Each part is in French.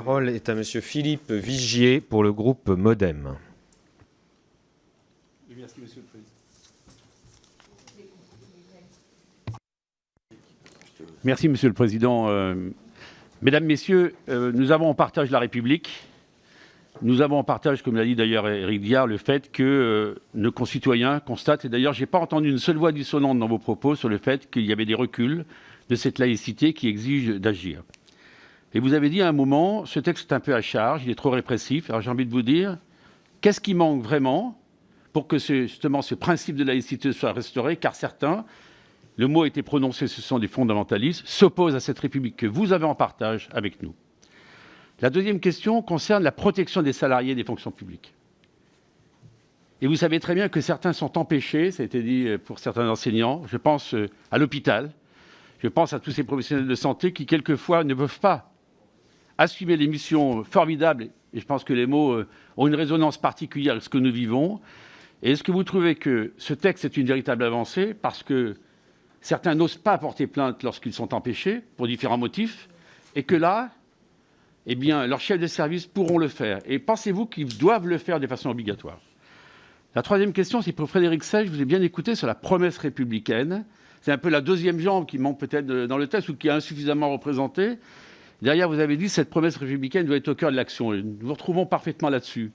parole est à Monsieur Philippe Vigier pour le groupe MoDem. Merci, Monsieur le Président. Merci, Monsieur le Président. Mesdames, Messieurs, nous avons en partage la République. Nous avons en partage, comme l'a dit d'ailleurs Éric Diard, le fait que nos concitoyens constatent, et d'ailleurs je n'ai pas entendu une seule voix dissonante dans vos propos sur le fait qu'il y avait des reculs de cette laïcité qui exige d'agir. Et vous avez dit à un moment, ce texte est un peu à charge, il est trop répressif. Alors j'ai envie de vous dire, qu'est-ce qui manque vraiment pour que justement ce principe de laïcité soit restauré? Car certains, le mot a été prononcé, ce sont des fondamentalistes, s'opposent à cette République que vous avez en partage avec nous. La deuxième question concerne la protection des salariés des fonctions publiques. Et vous savez très bien que certains sont empêchés, ça a été dit pour certains enseignants, je pense à l'hôpital, je pense à tous ces professionnels de santé qui, quelquefois, ne peuvent pas assumer les missions formidables, et je pense que les mots ont une résonance particulière avec ce que nous vivons. Et est-ce que vous trouvez que ce texte est une véritable avancée parce que certains n'osent pas porter plainte lorsqu'ils sont empêchés, pour différents motifs, et que là, eh bien, leurs chefs de service pourront le faire. Et pensez-vous qu'ils doivent le faire de façon obligatoire? La troisième question, c'est pour Frédéric Sey. Je vous ai bien écouté sur la promesse républicaine. C'est un peu la deuxième jambe qui manque peut-être dans le texte ou qui est insuffisamment représentée. Derrière, vous avez dit que cette promesse républicaine doit être au cœur de l'action. Nous nous retrouvons parfaitement là-dessus.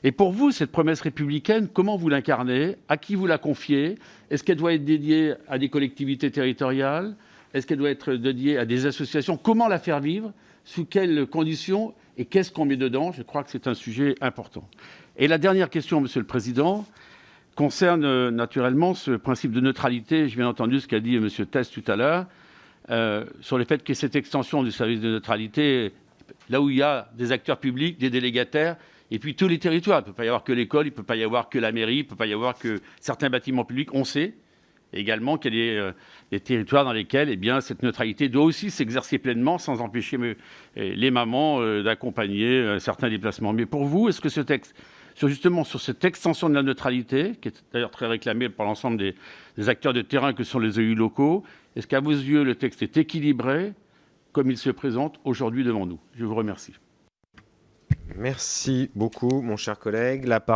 Et pour vous, cette promesse républicaine, comment vous l'incarnez? À qui vous la confiez? Est-ce qu'elle doit être dédiée à des collectivités territoriales? Est-ce qu'elle doit être dédiée à des associations? Comment la faire vivre? Sous quelles conditions et qu'est-ce qu'on met dedans? Je crois que c'est un sujet important. Et la dernière question, Monsieur le Président, concerne naturellement ce principe de neutralité. J'ai bien entendu ce qu'a dit Monsieur Test tout à l'heure, sur le fait que cette extension du service de neutralité, là où il y a des acteurs publics, des délégataires, et puis tous les territoires. Il ne peut pas y avoir que l'école, il ne peut pas y avoir que la mairie, il ne peut pas y avoir que certains bâtiments publics. On sait également qu'il y a des territoires dans lesquels eh bien, cette neutralité doit aussi s'exercer pleinement sans empêcher les mamans d'accompagner certains déplacements. Mais pour vous, est-ce que ce texte, justement sur cette extension de la neutralité, qui est d'ailleurs très réclamée par l'ensemble des acteurs de terrain que sont les élus locaux, est-ce qu'à vos yeux, le texte est équilibré comme il se présente aujourd'hui devant nous? Je vous remercie. Merci beaucoup, mon cher collègue. La parole